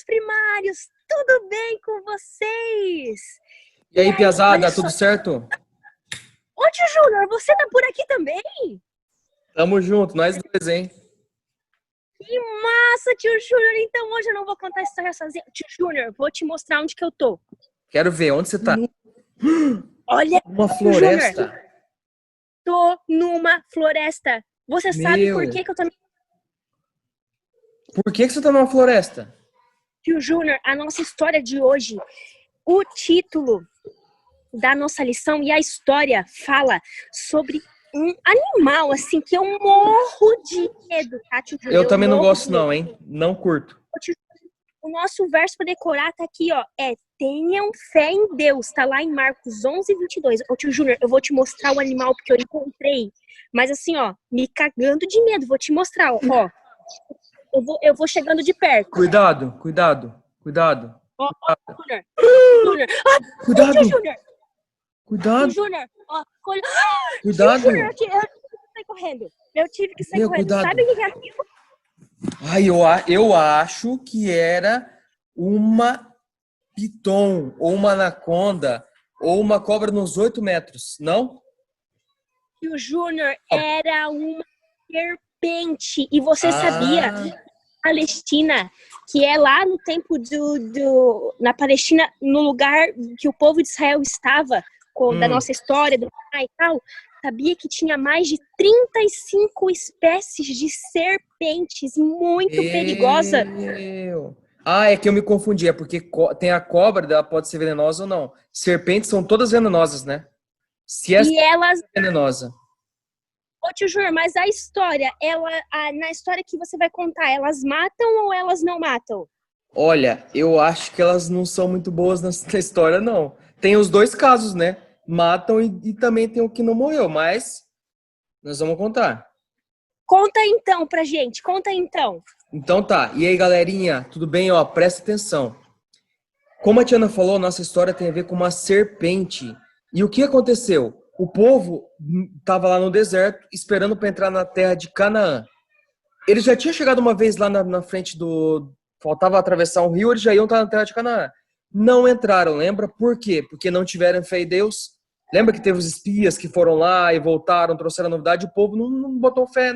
primários, tudo bem com vocês? E aí, piazada, olha tudo só. certo? Ô, tio Júnior, você tá por aqui também? Tamo junto, nós dois, hein? Que massa, tio Júnior. Então hoje eu não vou contar a história sozinha. Tio Júnior, vou te mostrar onde que eu tô. Quero ver, onde você tá? Olha, Uma tio Júnior, floresta? tô numa floresta. Você sabe por Meu, que que eu tô... por que você tá numa floresta? Tio Júnior, a nossa história de hoje, o título da nossa lição e a história fala sobre um animal, assim, que eu morro de medo, tá, tio Júnior? Eu Eu também não morro de gosto medo. não, hein? Não curto. O nosso verso para decorar tá aqui, ó. Tenham fé em Deus. Tá lá em Marcos 11:22. Ô, tio Júnior, eu vou te mostrar o animal porque eu encontrei. Mas assim, ó, me cagando de medo. Vou te mostrar, ó. Eu vou chegando de perto. Cuidado, cuidado, cuidado. Ó, Júnior. Júnior. Tio Cuidado, Júnior. Tio cuidado, Júnior. Ó, tio Júnior, cuidado. eu tive que sair correndo. Eu tive que sair Meu, correndo. cuidado. Sabe o que é aquilo? Ai, eu acho que era uma piton, ou uma anaconda, ou uma cobra nos 8 metros, não? Tio Júnior, era uma serpente. E você sabia, Ah, Palestina, que é lá no tempo na Palestina, no lugar que o povo de Israel estava, da hum. nossa história, do e tal, sabia que tinha mais de 35 espécies de serpentes muito perigosas. Meu. Ah, é que eu me confundi. É porque tem a cobra, ela pode ser venenosa ou não. Serpentes são todas venenosas, né? Se essa E elas, é venenosa. ô tio Júnior, mas a história, na história que você vai contar, elas matam ou elas não matam? Olha, eu acho que elas não são muito boas nessa história, não. Tem os dois casos, né? Matam e também tem o que não morreu, mas nós vamos contar. Conta então pra gente, conta então. Então tá. E aí, galerinha, tudo bem? Ó, presta atenção. Como a Tiana falou, nossa história tem a ver com uma serpente. E o que aconteceu? O povo estava lá no deserto, esperando para entrar na terra de Canaã. Eles já tinham chegado uma vez lá na frente do... Faltava atravessar um rio, eles já iam estar na terra de Canaã. Não entraram, lembra? Por quê? Porque não tiveram fé em Deus. Lembra que teve os espias que foram lá e voltaram, trouxeram a novidade, o povo não botou fé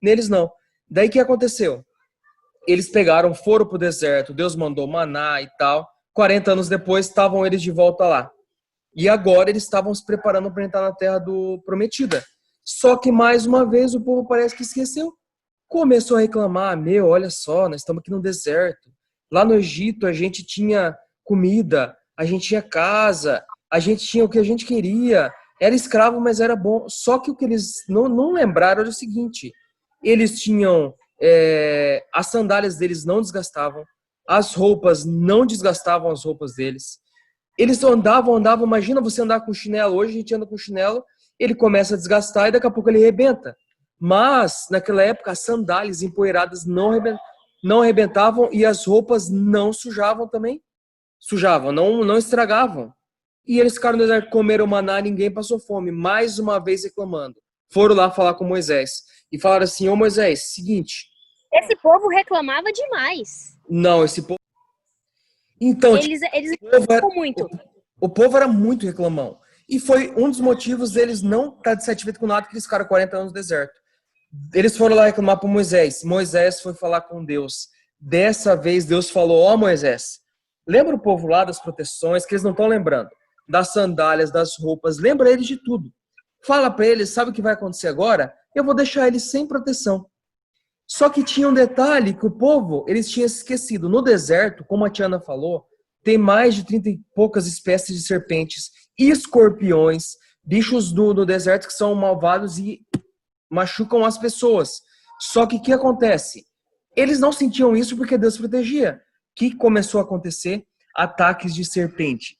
neles, não. Daí o que aconteceu? Eles pegaram, foram pro deserto, Deus mandou maná e tal. 40 anos depois, estavam eles de volta lá. E agora eles estavam se preparando para entrar na terra do prometida. Só que mais uma vez o povo parece que esqueceu. Começou a reclamar: meu, olha só, nós estamos aqui no deserto. Lá no Egito a gente tinha comida, a gente tinha casa, a gente tinha o que a gente queria. Era escravo, mas era bom. Só que o que eles não lembraram era o seguinte: eles tinham as sandálias deles não desgastavam, as roupas não desgastavam as roupas deles. Eles andavam. Imagina você andar com chinelo. Hoje a gente anda com chinelo, ele começa a desgastar e daqui a pouco ele arrebenta. Mas, naquela época, as sandálias empoeiradas não arrebentavam e as roupas não sujavam também. Sujavam, não estragavam. E eles ficaram no deserto, comeram maná, ninguém passou fome. Mais uma vez reclamando. Foram lá falar com Moisés. E falaram assim: ô Moisés, seguinte. Esse povo reclamava demais. Não, esse povo... Então, tipo, Eles o povo era, reclamavam muito. o povo era muito reclamão. E foi um dos motivos deles não estar satisfeito com nada, que eles ficaram 40 anos no deserto. Eles foram lá reclamar para Moisés. Moisés foi falar com Deus. Dessa vez, Deus falou: ó Moisés, lembra o povo lá das proteções, que eles não estão lembrando, das sandálias, das roupas, lembra eles de tudo. Fala para eles, sabe o que vai acontecer agora? Eu vou deixar eles sem proteção. Só que tinha um detalhe que o povo, eles tinham esquecido. No deserto, como a Tiana falou, tem mais de 30 e poucas espécies de serpentes, escorpiões, bichos do deserto que são malvados e machucam as pessoas. Só que o que acontece? Eles não sentiam isso porque Deus protegia. O que começou a acontecer? Ataques de serpente.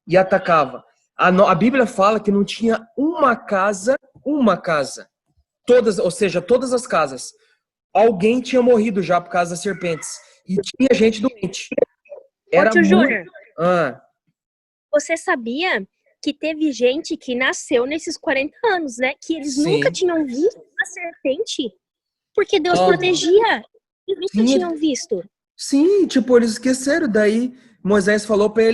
E atacava. A Bíblia fala que não tinha uma casa. Todas, ou seja, todas as casas. Alguém tinha morrido já por causa das serpentes. E tinha gente doente. Ô, Era tio muito. Júnior, Ah, você sabia que teve gente que nasceu nesses 40 anos, né? Que eles nunca sim. tinham visto a serpente? Porque Deus Ó, protegia. Eles nunca tinha, tinham visto. Sim, tipo, eles esqueceram. Daí Moisés falou para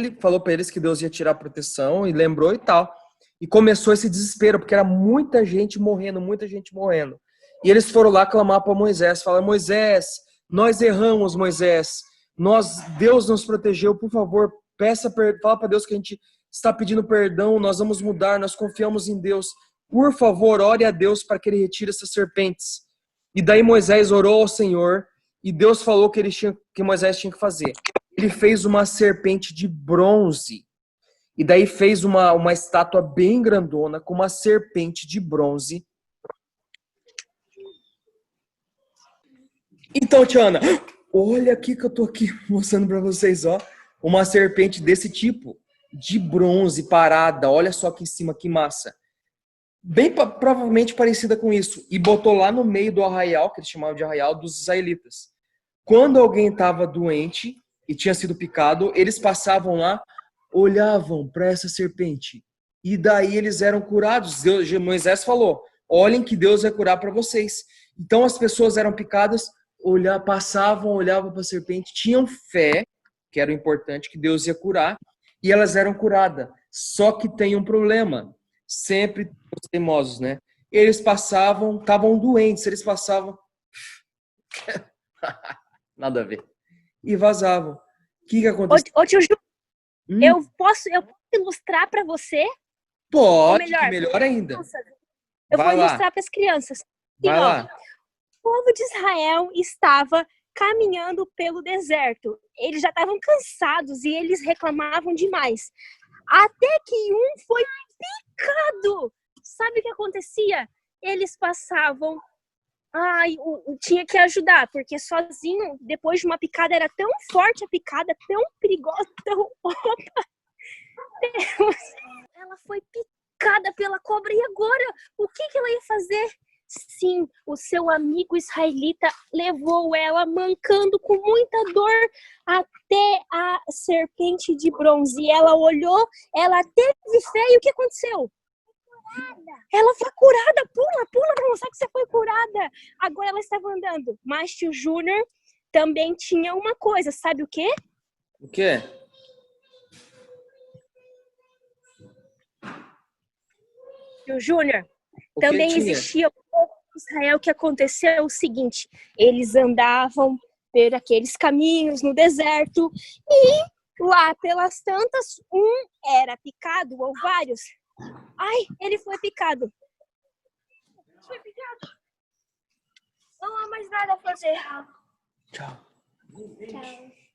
eles que Deus ia tirar a proteção e lembrou e tal. E começou esse desespero, porque era muita gente morrendo, muita gente morrendo. E eles foram lá clamar para Moisés, falar: Moisés, nós erramos, Moisés. Deus nos protegeu, por favor, fala para Deus que a gente está pedindo perdão, nós vamos mudar, nós confiamos em Deus. Por favor, ore a Deus para que ele retire essas serpentes. E daí Moisés orou ao Senhor, e Deus falou que Moisés tinha que fazer. Ele fez uma serpente de bronze. E daí fez uma estátua bem grandona com uma serpente de bronze. Então, Tiana, olha aqui que eu tô aqui mostrando para vocês, ó. Uma serpente desse tipo, de bronze, parada. Olha só aqui em cima, que massa. Bem provavelmente parecida com isso. E botou lá no meio do arraial, que eles chamavam de arraial, dos israelitas. Quando alguém estava doente e tinha sido picado, eles passavam lá, olhavam para essa serpente. E daí eles eram curados. Moisés falou: olhem que Deus vai curar para vocês. Então as pessoas eram picadas, olhavam para a serpente, tinham fé, que era o importante, que Deus ia curar, e elas eram curadas. Só que tem um problema. Sempre os teimosos, né? Eles estavam doentes, eles passavam... Nada a ver. E vazavam. O que aconteceu? Ô tio Ju, eu posso ilustrar para você? Pode, melhor ainda. Eu vou ilustrar para as crianças. Vai lá. O povo de Israel estava caminhando pelo deserto. Eles já estavam cansados e eles reclamavam demais. Até que um foi picado. Sabe o que acontecia? Eles passavam... tinha que ajudar, porque sozinho, depois de uma picada, era tão forte a picada, tão perigosa, Deus, ela foi picada pela cobra, e agora? O que ela ia fazer? Sim, o seu amigo israelita levou ela mancando com muita dor até a serpente de bronze. E ela olhou, ela teve fé, e o que aconteceu? Ela foi curada, pula pra mostrar que você foi curada. Agora ela estava andando. Mas tio Júnior também tinha uma coisa, sabe o quê? O quê? Tio Júnior, também existia o povo de Israel, que aconteceu o seguinte: eles andavam por aqueles caminhos no deserto e lá pelas tantas, um era picado ou vários. Ele foi picado. Não há mais nada a fazer. Tchau.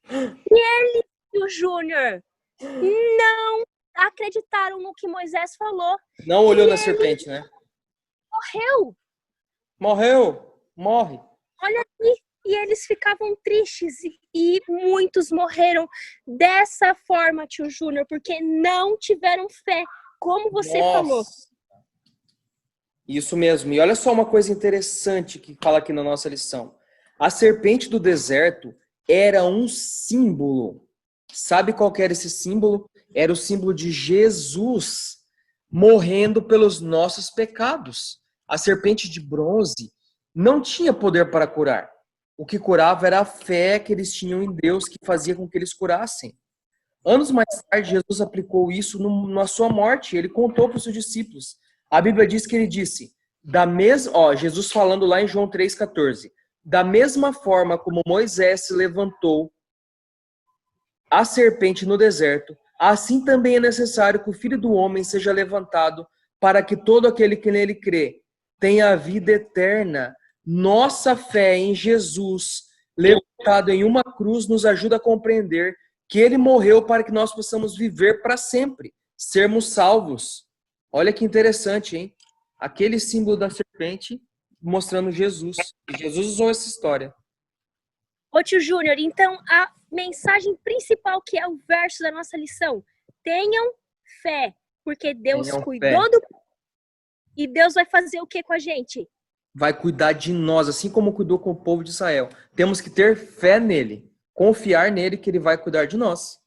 E ele e o Júnior não acreditaram no que Moisés falou. Não olhou na serpente, né? Morre. Olha aqui. E eles ficavam tristes e muitos morreram dessa forma, tio Júnior, porque não tiveram fé. Como você falou. Isso mesmo. E olha só uma coisa interessante que fala aqui na nossa lição. A serpente do deserto era um símbolo. Sabe qual que era esse símbolo? Era o símbolo de Jesus morrendo pelos nossos pecados. A serpente de bronze não tinha poder para curar. O que curava era a fé que eles tinham em Deus, que fazia com que eles curassem. Anos mais tarde, Jesus aplicou isso na sua morte. Ele contou para os seus discípulos. A Bíblia diz que ele disse, Jesus falando lá em João 3,14, da mesma forma como Moisés se levantou a serpente no deserto, assim também é necessário que o Filho do Homem seja levantado para que todo aquele que nele crê tenha a vida eterna. Nossa fé em Jesus, levantado em uma cruz, nos ajuda a compreender que ele morreu para que nós possamos viver para sempre, sermos salvos. Olha que interessante, hein? Aquele símbolo da serpente mostrando Jesus. E Jesus usou essa história. Ô tio Júnior, então a mensagem principal, que é o verso da nossa lição: tenham fé, porque Deus cuidou do... E Deus vai fazer o que com a gente? Vai cuidar de nós, assim como cuidou com o povo de Israel. Temos que ter fé nele. Confiar nele que ele vai cuidar de nós.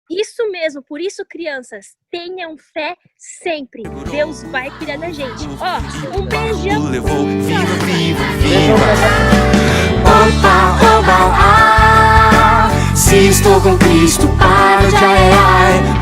Isso mesmo, por isso, crianças, tenham fé sempre. Deus vai cuidar da gente. Um beijão. Levou, viva, viva, viva. Opa, oba, Se estou com Cristo, para de ai, ai.